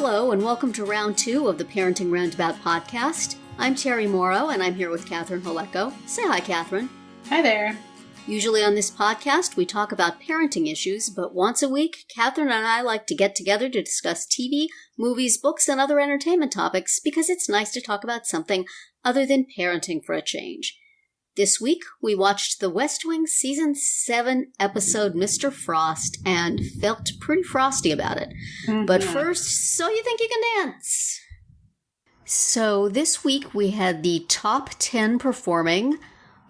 Hello, and welcome to round 2 of the Parenting Roundabout podcast. I'm Terry Morrow, and I'm here with Catherine Holecko. Say hi, Catherine. Hi there. Usually on this podcast, we talk about parenting issues, but once a week, Catherine and I like to get together to discuss TV, movies, books, and other entertainment topics because it's nice to talk about something other than parenting for a change. This week, we watched The West Wing Season 7 episode Mr. Frost and felt pretty frosty about it. Mm-hmm. But first, So You Think You Can Dance? So this week, we had the top 10 performing,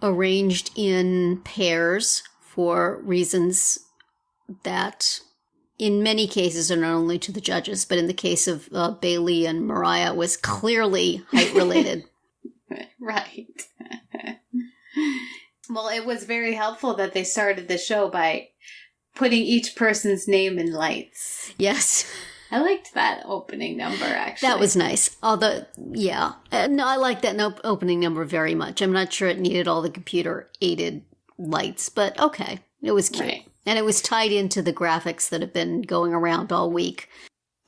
arranged in pairs for reasons that in many cases are not only to the judges, but in the case of Bailey and Mariah was clearly height-related. Right. Well, it was very helpful that they started the show by putting each person's name in lights. Yes. I liked that opening number, actually. That was nice. Although, yeah. No, I like that opening number very much. I'm not sure it needed all the computer-aided lights, but okay. It was cute. Right. And it was tied into the graphics that have been going around all week.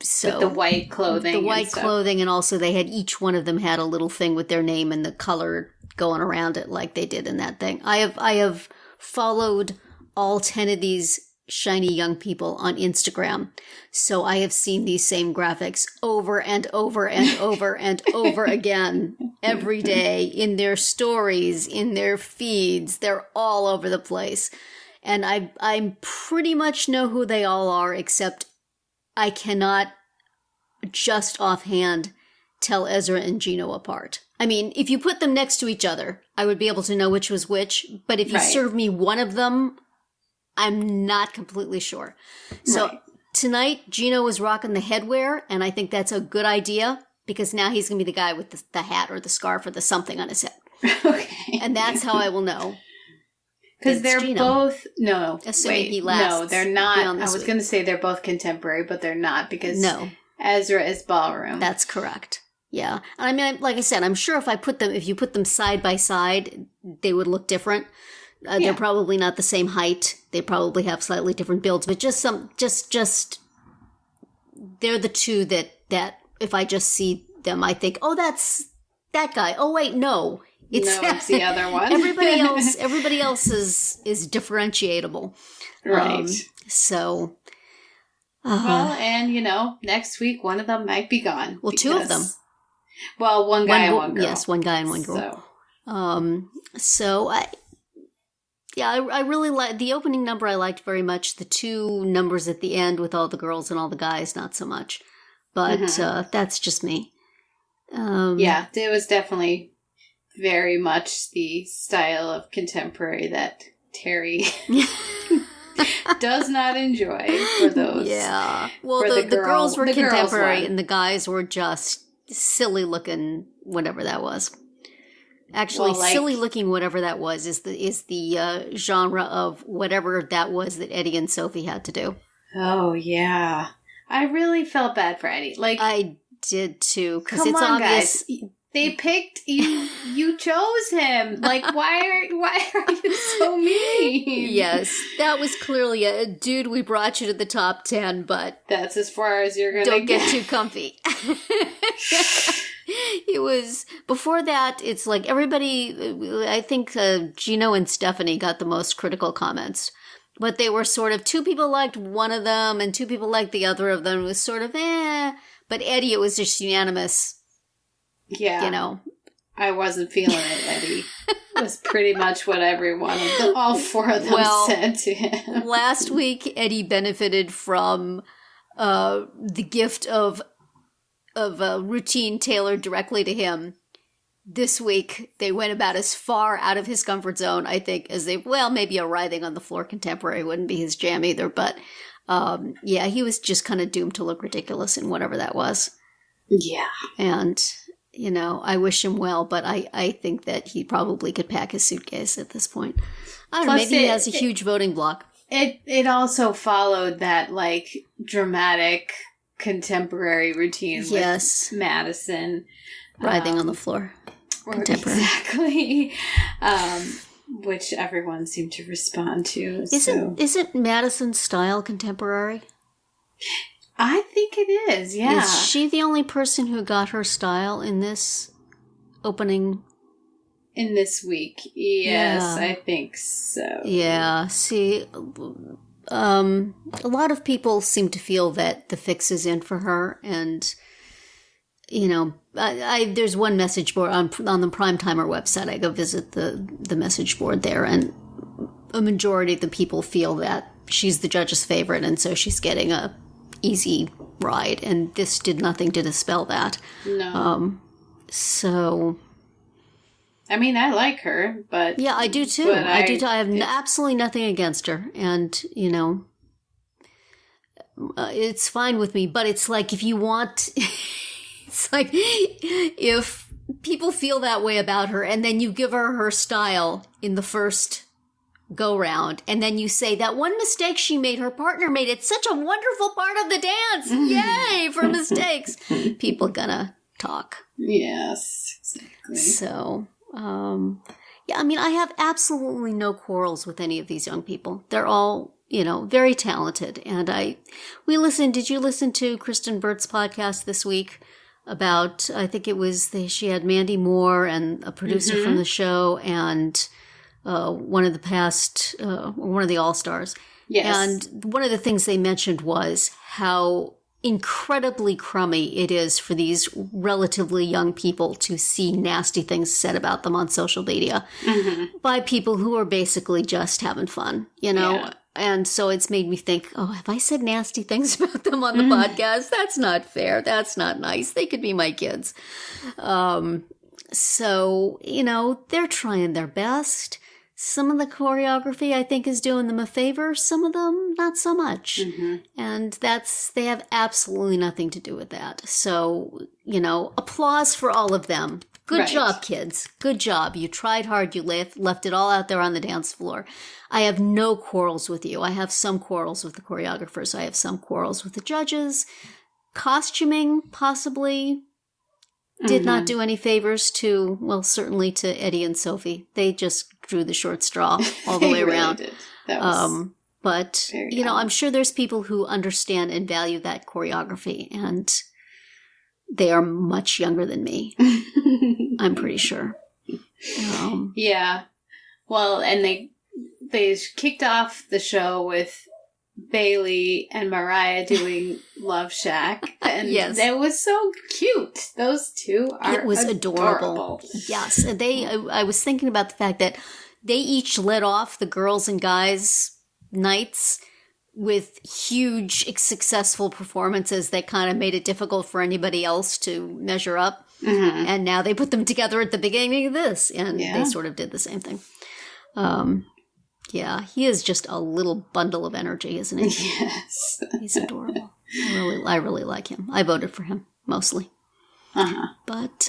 So with the white clothing. The white clothing, and also they had, each one of them had a little thing with their name and the color going around it like they did in that thing. I have followed all 10 of these shiny young people on Instagram, so I have seen these same graphics over and over and over and over again every day in their stories, in their feeds. They're all over the place. And I pretty much know who they all are, except I cannot just offhand tell Ezra and Gino apart. I mean, if you put them next to each other, I would be able to know which was which. But if you serve me one of them, I'm not completely sure. So tonight, Gino was rocking the headwear, and I think that's a good idea because now he's going to be the guy with the hat or the scarf or the something on his head. Okay. And that's how I will know. Because they're Gino. Both... No. Assuming he lasts. No, they're not. I was going to say they're both contemporary, but they're not because Ezra is ballroom. That's correct. Yeah. I mean, like I said, I'm sure if you put them side by side, they would look different. They're probably not the same height. They probably have slightly different builds, but just they're the two that if I just see them, I think, oh, that's that guy. Oh, wait, no. It's the other one. everybody else is differentiatable. Right. So. Well, and, next week, one of them might be gone. Well, two of them. Well, one guy and one girl. Yes, one guy and one girl. So I really like the opening number. I liked very much. The two numbers at the end with all the girls and all the guys, not so much. But that's just me. Yeah, it was definitely very much the style of contemporary that Terry does not enjoy for those. Yeah. Well, the girls were contemporary and the guys were just silly looking whatever that was. Actually, silly looking whatever that was is the genre of whatever that was that Eddie and Sophie had to do. Oh, yeah. I really felt bad for Eddie. I did too, because it's obvious. Guys. They picked you. You chose him. Why are you so mean? Yes, that was clearly a dude. We brought you to the top 10, but that's as far as you're gonna don't get too comfy. It was before that. It's like everybody. I think Gino and Stephanie got the most critical comments, but they were sort of two people liked one of them and two people liked the other of them. It was sort of but Eddie, it was just unanimous. Yeah. I wasn't feeling it, Eddie. It was pretty much what all four of them said to him. Last week, Eddie benefited from the gift of a routine tailored directly to him. This week, they went about as far out of his comfort zone, I think, as maybe a writhing on the floor contemporary wouldn't be his jam either, but he was just kind of doomed to look ridiculous in whatever that was. Yeah. And I wish him well, but I think that he probably could pack his suitcase at this point. I don't know, maybe he has a huge voting block. It also followed that, dramatic contemporary routine with Madison. Writhing on the floor. Contemporary. Exactly. Which everyone seemed to respond to. Isn't Madison's style contemporary? I think it is, yeah. Is she the only person who got her style in this opening? In this week, yes, I think so. Yeah, see, a lot of people seem to feel that the fix is in for her, and, you know, there's one message board on the Primetimer website. I go visit the message board there, and a majority of the people feel that she's the judge's favorite, and so she's getting a easy ride, and this did nothing to dispel that. No. So... I mean, I like her, but... Yeah, I do too. I have absolutely nothing against her. And, you know, it's fine with me. But it's like if you want... it's like if people feel that way about her and then you give her style in the first go-round and then you say that one mistake she made, her partner made, it's such a wonderful part of the dance. Yay for mistakes. People gonna talk. Yes, exactly. So... yeah, I mean, I have absolutely no quarrels with any of these young people. They're all, you know, very talented. And did you listen to Kristen Burt's podcast this week about, I think it was, she had Mandy Moore and a producer from the show and one of the All-Stars. Yes. And one of the things they mentioned was how incredibly crummy it is for these relatively young people to see nasty things said about them on social media by people who are basically just having fun, you know? Yeah. And so it's made me think, oh, have I said nasty things about them on the podcast? That's not fair. That's not nice. They could be my kids. So, you know, they're trying their best. Some of the choreography, I think, is doing them a favor. Some of them, not so much. And they have absolutely nothing to do with that. So, you know, applause for all of them. Good job, kids. Good job. You tried hard. You left it all out there on the dance floor. I have no quarrels with you. I have some quarrels with the choreographers. I have some quarrels with the judges. Costuming, possibly... did not do any favors to, well, certainly to Eddie and Sophie. They just drew the short straw all the way around. Really did. That was but, you know, I'm sure there's people who understand and value that choreography, and they are much younger than me. I'm pretty sure. Yeah. Well, and they kicked off the show with Bailey and Mariah doing Love Shack. And yes. That was so cute. Those two are It was adorable. Yes. And I was thinking about the fact that they each led off the girls and guys nights with huge, successful performances that kind of made it difficult for anybody else to measure up. And now they put them together at the beginning of this, and they sort of did the same thing. Yeah, he is just a little bundle of energy, isn't he? Yes. He's adorable. I really like him. I voted for him, mostly. But,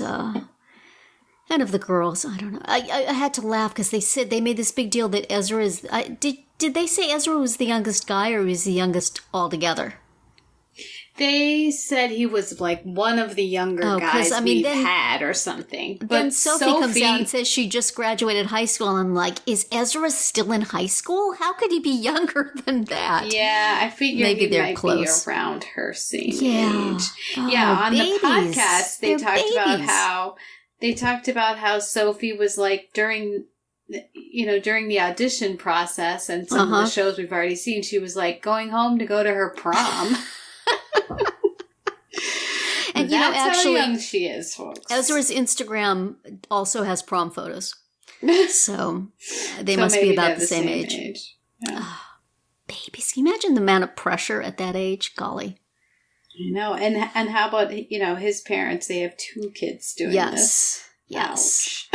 and of the girls, I don't know. I had to laugh because they made this big deal that Ezra is... Did they say Ezra was the youngest guy or was the youngest altogether? They said he was like one of the younger guys we've had or something. But then Sophie comes out and says she just graduated high school. And I'm like, is Ezra still in high school? How could he be younger than that? Yeah, I figure maybe he might close. Be around her same age. On babies. The podcast, they talked about how Sophie was like during the audition process and some of the shows we've already seen, she was like going home to go to her prom. And you know, actually, how young she is, folks. Ezra's Instagram also has prom photos, so they must be about the same age. Yeah. Babies, can you imagine the amount of pressure at that age? Golly, I know. And how about his parents? They have 2 kids doing this. Yes.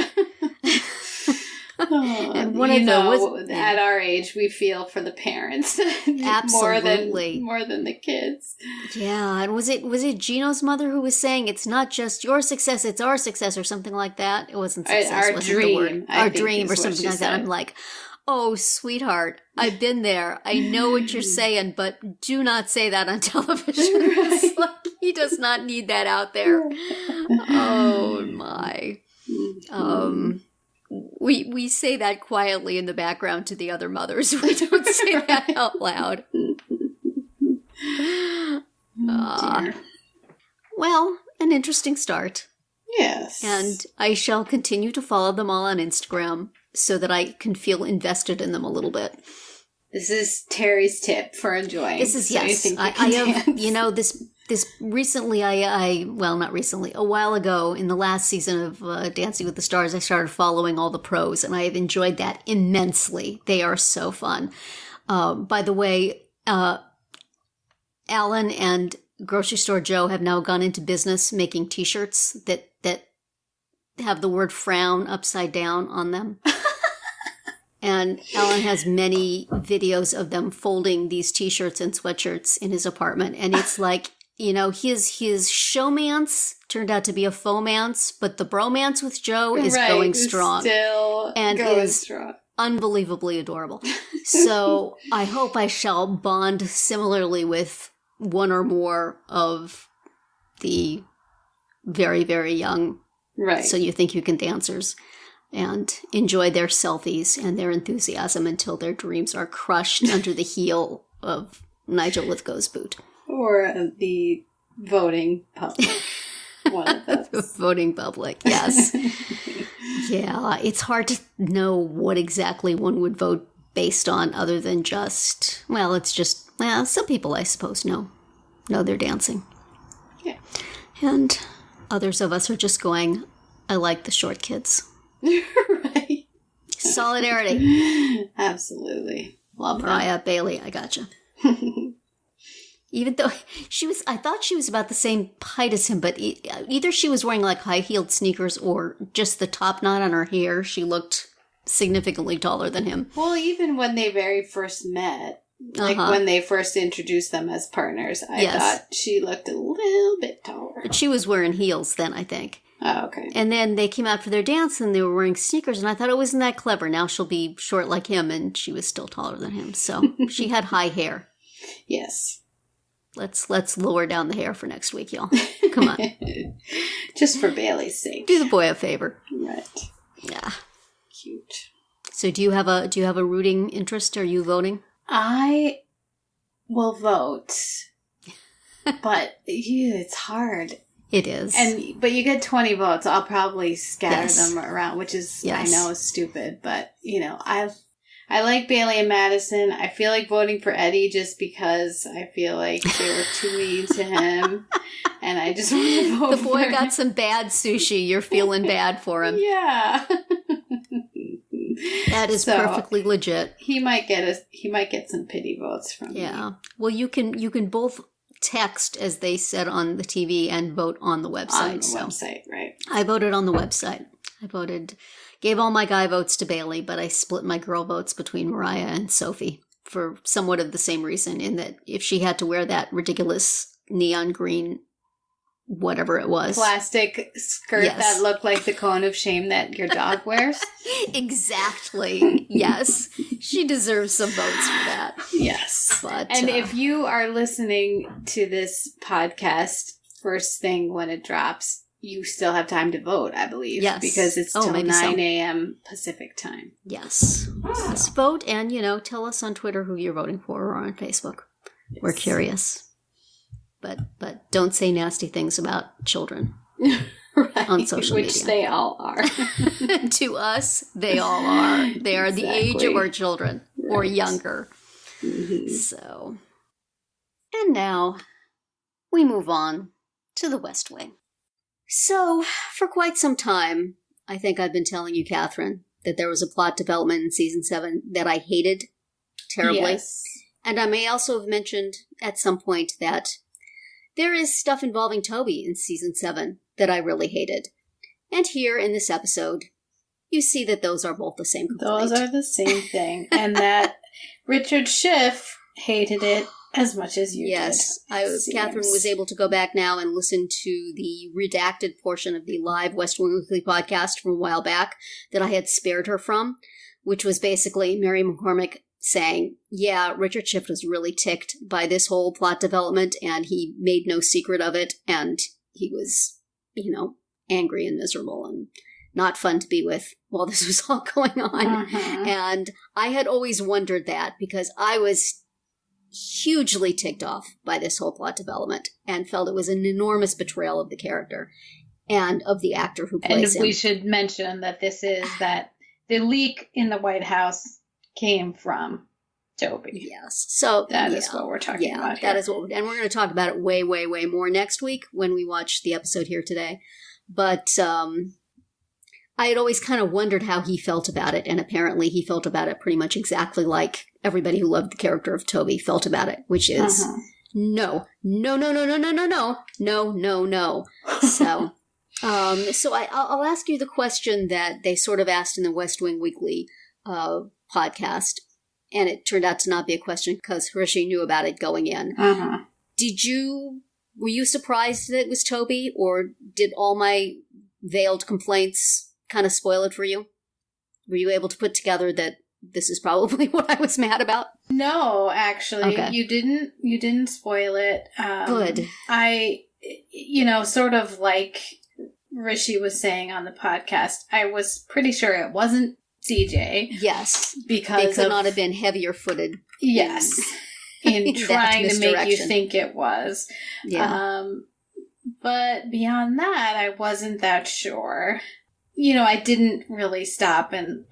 And one at our age, we feel for the parents absolutely more than the kids. Yeah, and was it Gino's mother who was saying it's not just your success, it's our success, or something like that? It wasn't success, our wasn't dream, the word. Our dream, or something like that. Said. I'm like, oh, sweetheart, I've been there. I know what you're saying, but do not say that on television. It's like, he does not need that out there. Oh my. We say that quietly in the background to the other mothers. We don't say that out loud. dear. Well, an interesting start. Yes. And I shall continue to follow them all on Instagram so that I can feel invested in them a little bit. This is Terry's tip for enjoying. This is, yes. I have, this recently, not recently, a while ago in the last season of Dancing with the Stars, I started following all the pros, and I have enjoyed that immensely. They are so fun. By the way, Alan and Grocery Store Joe have now gone into business making T-shirts that have the word frown upside down on them. And Alan has many videos of them folding these T-shirts and sweatshirts in his apartment. And it's like, his showmance turned out to be a fomance, but the bromance with Joe is going strong. Still and going strong. Unbelievably adorable. So I hope I shall bond similarly with one or more of the very, very young, So You Think You Can dancers, and enjoy their selfies and their enthusiasm until their dreams are crushed under the heel of Nigel Lithgow's boot. Or the voting public. One of those. The voting public, yes. Yeah, it's hard to know what exactly one would vote based on other than just, some people, I suppose, know they're dancing. Yeah. And others of us are just going, I like the short kids. Right. Solidarity. Absolutely. Love that. Mariah Bailey, I gotcha. Even though I thought she was about the same height as him, but either she was wearing like high-heeled sneakers or just the top knot on her hair, she looked significantly taller than him. Well, even when they very first met, when they first introduced them as partners, I thought she looked a little bit taller. But she was wearing heels then, I think. Oh, okay. And then they came out for their dance and they were wearing sneakers, and I thought, wasn't that clever? Now she'll be short like him, and she was still taller than him. So she had high hair. Yes. Let's lower down the hair for next week, y'all. Come on. Just for Bailey's sake. Do the boy a favor. Right. Yeah. Cute. So do you have a rooting interest? Are you voting? I will vote. But it's hard. It is. But you get 20 votes. I'll probably scatter them around, which is, I know, is stupid. But, I like Bailey and Madison. I feel like voting for Eddie just because I feel like they were too mean to him. And I just want to vote the boy got some bad sushi. You're feeling bad for him. Yeah. That is perfectly legit. He might get some pity votes from me. Yeah. Well, you can both text, as they said on the TV, and vote on the website. On the website, right. I voted on the website. Gave all my guy votes to Bailey, but I split my girl votes between Mariah and Sophie for somewhat of the same reason, in that if she had to wear that ridiculous neon green, whatever it was. Plastic skirt that looked like the cone of shame that your dog wears. Exactly. Yes. She deserves some votes for that. Yes. But, and if you are listening to this podcast first thing when it drops, you still have time to vote, I believe. Yes. Because it's till 9 a.m. Pacific time. Yes. Yes. Vote and, tell us on Twitter who you're voting for, or on Facebook. Yes. We're curious. But don't say nasty things about children on social media. Which they all are. To us, they all are. They are the age of our children, or younger. Mm-hmm. So, and now we move on to the West Wing. So, for quite some time, I think I've been telling you, Catherine, that there was a plot development in season 7 that I hated terribly. Yes. And I may also have mentioned at some point that there is stuff involving Toby in season 7 that I really hated. And here in this episode, you see that those are both the same complaint. Those are the same thing. And that Richard Schiff hated it as much as you did. Yes. Catherine was able to go back now and listen to the redacted portion of the live West Wing Weekly podcast from a while back that I had spared her from, which was basically Mary McCormick saying, yeah, Richard Schiff was really ticked by this whole plot development, and he made no secret of it, and he was, angry and miserable and not fun to be with while this was all going on. Uh-huh. And I had always wondered that, because I was hugely ticked off by this whole plot development and felt it was an enormous betrayal of the character and of the actor who plays him. And we should mention that that the leak in the White House came from Toby. Yes. So that is what we're talking about here. That is what and we're going to talk about it way, way, way more next week when we watch the episode here today. But I had always kind of wondered how he felt about it, and apparently he felt about it pretty much exactly like everybody who loved the character of Toby felt about it, which is no. So, I'll ask you the question that they sort of asked in the West Wing Weekly podcast, and it turned out to not be a question because Hrishi knew about it going in. Were you surprised that it was Toby, or did all my veiled complaints kind of spoil it for you? Were you able to put together that this is probably what I was mad about? No, actually. Okay. You didn't spoil it. Good. I, sort of like Rishi was saying on the podcast, I was pretty sure it wasn't CJ. Yes. Because they could not have been heavier footed. Yes. In trying to make you think it was. Yeah. But beyond that, I wasn't that sure. I didn't really stop and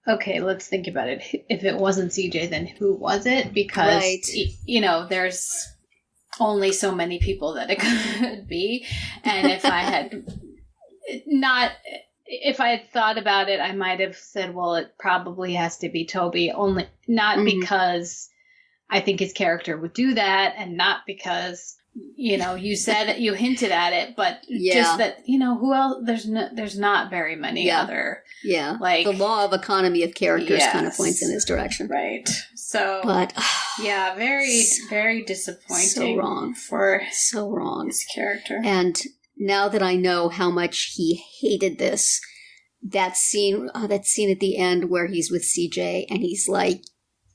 okay, let's think about it. If it wasn't CJ, then who was it? Because, there's only so many people that it could be. And if I had thought about it, I might have said, well, it probably has to be Toby, only not because I think his character would do that, and not because, you hinted at it, but just that, who else, there's not very many other. Yeah. The law of economy of characters kind of points in his direction. Right. So, but very, very disappointing. So wrong. So wrong. His character. And now that I know how much he hated this, that scene at the end where he's with CJ and he's like,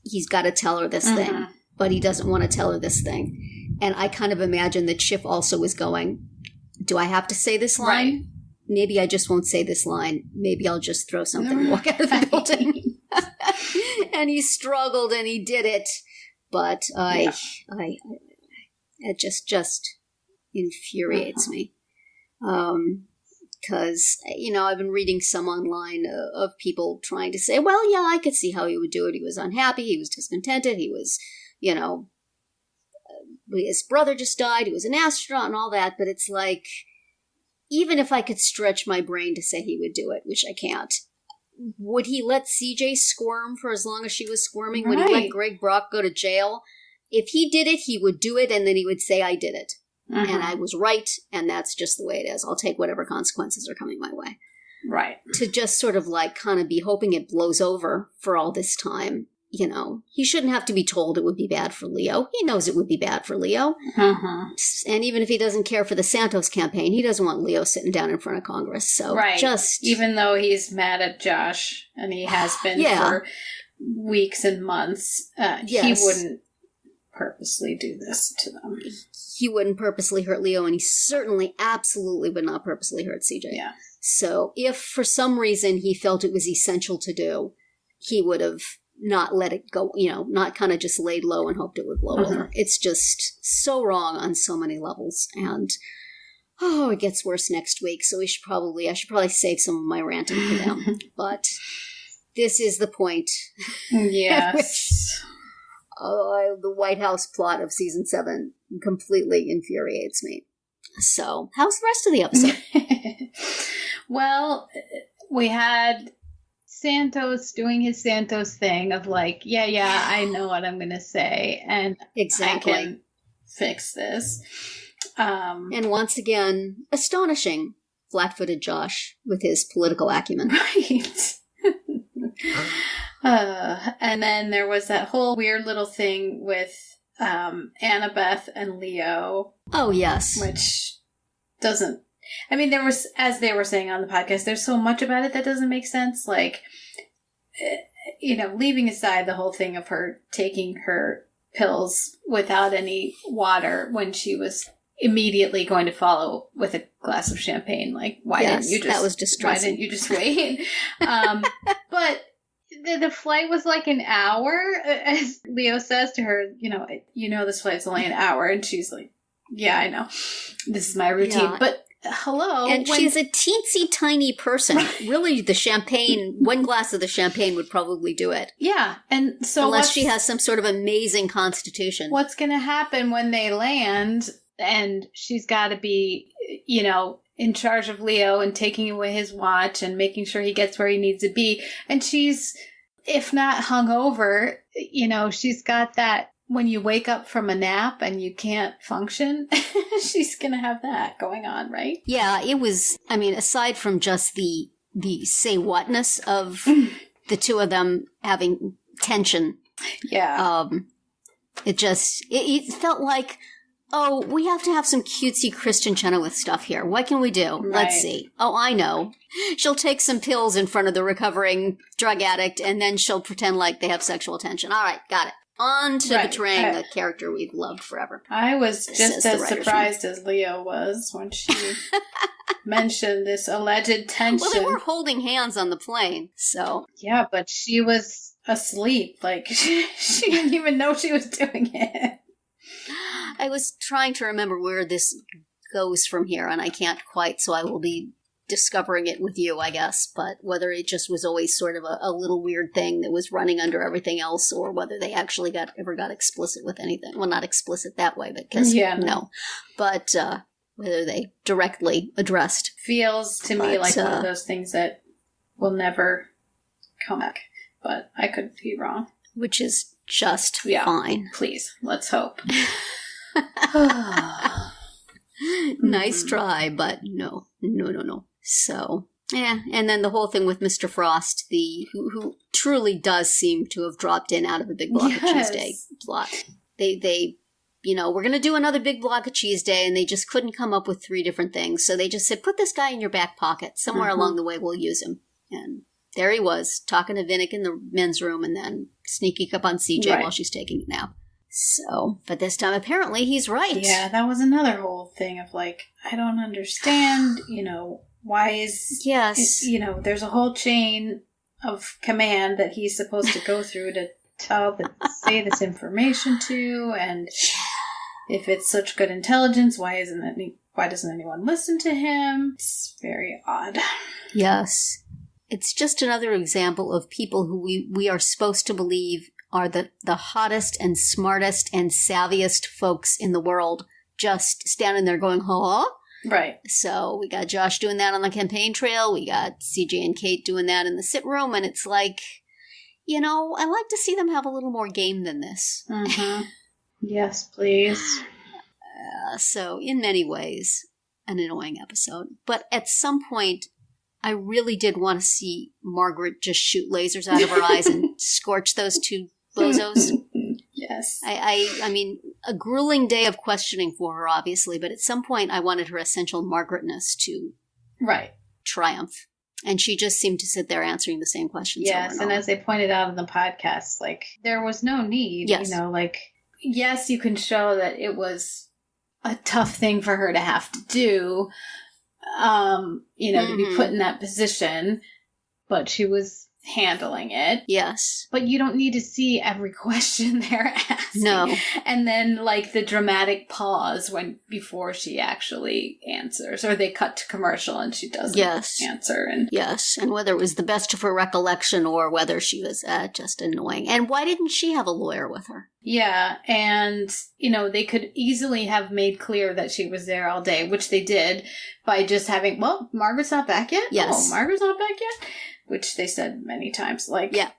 he's got to tell her this thing, but he doesn't want to tell her this thing. And I kind of imagine that Schiff also was going, do I have to say this line? Right. Maybe I just won't say this line. Maybe I'll just throw something and walk out of the building. And he struggled and he did it. But it just infuriates me. Because, I've been reading some online of people trying to say, well, yeah, I could see how he would do it. He was unhappy. He was discontented. He was, his brother just died. He was an astronaut and all that. But it's like, even if I could stretch my brain to say he would do it, which I can't, would he let CJ squirm for as long as she was squirming? Right. Would he let Greg Brock go to jail? If he did it, he would do it, and then he would say, I did it. And I was right, and that's just the way it is. I'll take whatever consequences are coming my way. Right. To just sort of kind of be hoping it blows over for all this time. He shouldn't have to be told it would be bad for Leo. He knows it would be bad for Leo. And even if he doesn't care for the Santos campaign, he doesn't want Leo sitting down in front of Congress. So even though he's mad at Josh, and he has been for weeks and months, he wouldn't purposely do this to them. He wouldn't purposely hurt Leo, and he certainly, absolutely would not purposely hurt CJ. Yeah. So if for some reason he felt it was essential to do, he would have not let it go, not kind of just laid low and hoped it would blow over. It's just so wrong on so many levels. And, it gets worse next week. So I should probably save some of my ranting for them. But this is the point. Yes. The White House plot of season 7 completely infuriates me. So, how's the rest of the episode? Well, we had Santos doing his Santos thing of I know what I'm going to say, and exactly. I can fix this. And once again, astonishing flat-footed Josh with his political acumen. Right. And then there was that whole weird little thing with Annabeth and Leo. Oh, yes. Which doesn't... there was, as they were saying on the podcast, there's so much about it that doesn't make sense. Leaving aside the whole thing of her taking her pills without any water when she was immediately going to follow with a glass of champagne. Why didn't you just... that was distressing. Why didn't you just wait? But the flight was like an hour, as Leo says to her, this flight's only an hour. And she's like, yeah, I know. This is my routine. Yeah. But hello. And she's a teensy tiny person. Really, one glass of the champagne would probably do it. Yeah. And so unless she has some sort of amazing constitution. What's going to happen when they land and she's got to be, in charge of Leo and taking away his watch and making sure he gets where he needs to be. And she's, if not hungover, she's got that when you wake up from a nap and you can't function, she's going to have that going on, right? Yeah, it was, aside from just the say whatness of the two of them having tension. Yeah. It felt like, oh, we have to have some cutesy Kristen Chenoweth stuff here. What can we do? Right. Let's see. Oh, I know. She'll take some pills in front of the recovering drug addict, and then she'll pretend like they have sexual tension. All right, got it. On to betraying a character we've loved forever. I was just as surprised as Leo was when she mentioned this alleged tension. Well, they were holding hands on the plane, so. Yeah, but she was asleep. Like, she didn't even know she was doing it. I was trying to remember where this goes from here, and I can't quite, so I will be discovering it with you, I guess. But whether it just was always sort of a little weird thing that was running under everything else, or whether they actually ever got explicit with anything. Well, not explicit that way, because no. But whether they directly addressed. Feels to me like one of those things that will never come back. But I could be wrong. Which is just fine. Please, let's hope. Nice try, but no. So, yeah, and then the whole thing with Mr. Frost, who truly does seem to have dropped in out of the Big Block of Cheese Day plot. They we're going to do another Big Block of Cheese Day, and they just couldn't come up with 3 different things. So they just said, put this guy in your back pocket. Somewhere along the way, we'll use him. And there he was, talking to Vinnick in the men's room, and then sneaking up on CJ while she's taking a nap. So, but this time apparently he's right. Yeah, that was another whole thing of like, I don't understand, why is... Yes. There's a whole chain of command that he's supposed to go through to say this information to, and if it's such good intelligence, why doesn't anyone listen to him? It's very odd. Yes. It's just another example of people who we are supposed to believe are the hottest and smartest and savviest folks in the world, just standing there going, huh? Right. So we got Josh doing that on the campaign trail. We got CJ and Kate doing that in the sit room. And it's like, I like to see them have a little more game than this. Mm-hmm. Yes, please. So in many ways, an annoying episode. But at some point, I really did want to see Margaret just shoot lasers out of her eyes and scorch those 2 bozos. Yes. I mean, a grueling day of questioning for her, obviously, but at some point I wanted her essential Margaretness to triumph. And she just seemed to sit there answering the same questions. Yes, and as they pointed out in the podcast, like, there was no need, yes, you can show that it was a tough thing for her to have to do, to be put in that position, but she was handling it. Yes. But you don't need to see every question they're asking. No. And then, like, the dramatic pause before she actually answers, or they cut to commercial and she doesn't answer. And whether it was the best of her recollection or whether she was just annoying. And why didn't she have a lawyer with her? Yeah, and, they could easily have made clear that she was there all day, which they did, by just having, Margaret's not back yet? Yes. Oh, Margaret's not back yet? Which they said many times. Like, yeah.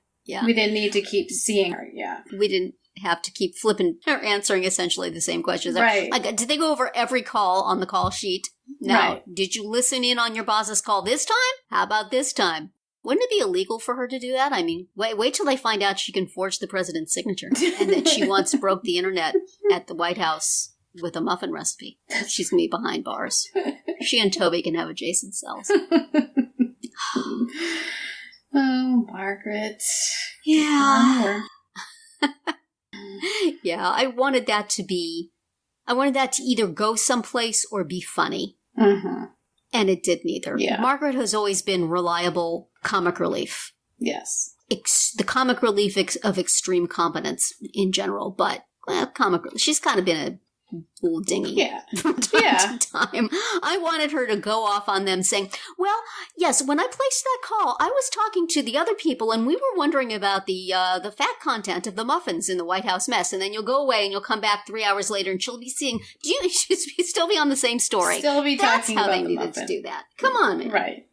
We didn't need to keep seeing her. Yeah. We didn't have to keep flipping or answering essentially the same questions. Right. Did they go over every call on the call sheet? No. Did you listen in on your boss's call this time? How about this time? Wouldn't it be illegal for her to do that? I mean, wait till they find out she can forge the president's signature and that she once broke the internet at the White House with a muffin recipe. She's going to be behind bars. She and Toby can have adjacent cells. Oh, Margaret. Yeah. Yeah, I wanted that to either go someplace or be funny. Mm-hmm. And it did neither. Yeah. Margaret has always been reliable comic relief. Yes. the comic relief of extreme competence in general, but she's kind of been a little dingy from time to time. I wanted her to go off on them saying, well, yes, when I placed that call, I was talking to the other people and we were wondering about the fat content of the muffins in the White House mess. And then you'll go away and you'll come back 3 hours later and she'll be seeing, she'll still be on the same story. Still be talking about the muffin. That's how they needed to do that. Come on, man. Right.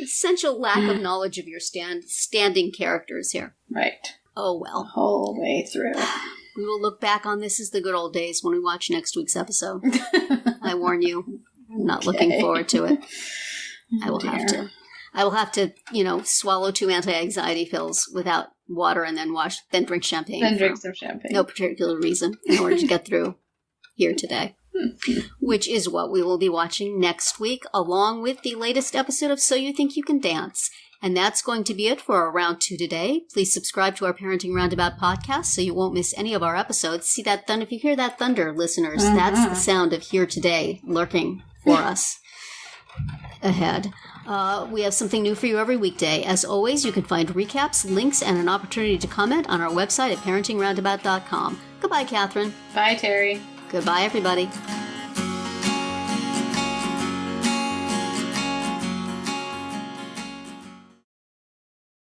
Essential lack of knowledge of your standing characters here. Right. Oh, well. The whole way through. We will look back on this as the good old days when we watch next week's episode. I warn you, I'm not looking forward to it. I will have to, swallow 2 anti-anxiety pills without water and then drink champagne. Then drink some champagne. No particular reason in order to get through here today. Which is what we will be watching next week, along with the latest episode of So You Think You Can Dance. And that's going to be it for our Round 2 today. Please subscribe to our Parenting Roundabout podcast so you won't miss any of our episodes. See that thunder? If you hear that thunder, listeners, that's the sound of Here Today lurking for us ahead. We have something new for you every weekday. As always, you can find recaps, links, and an opportunity to comment on our website at parentingroundabout.com. Goodbye, Catherine. Bye, Terry. Goodbye, everybody.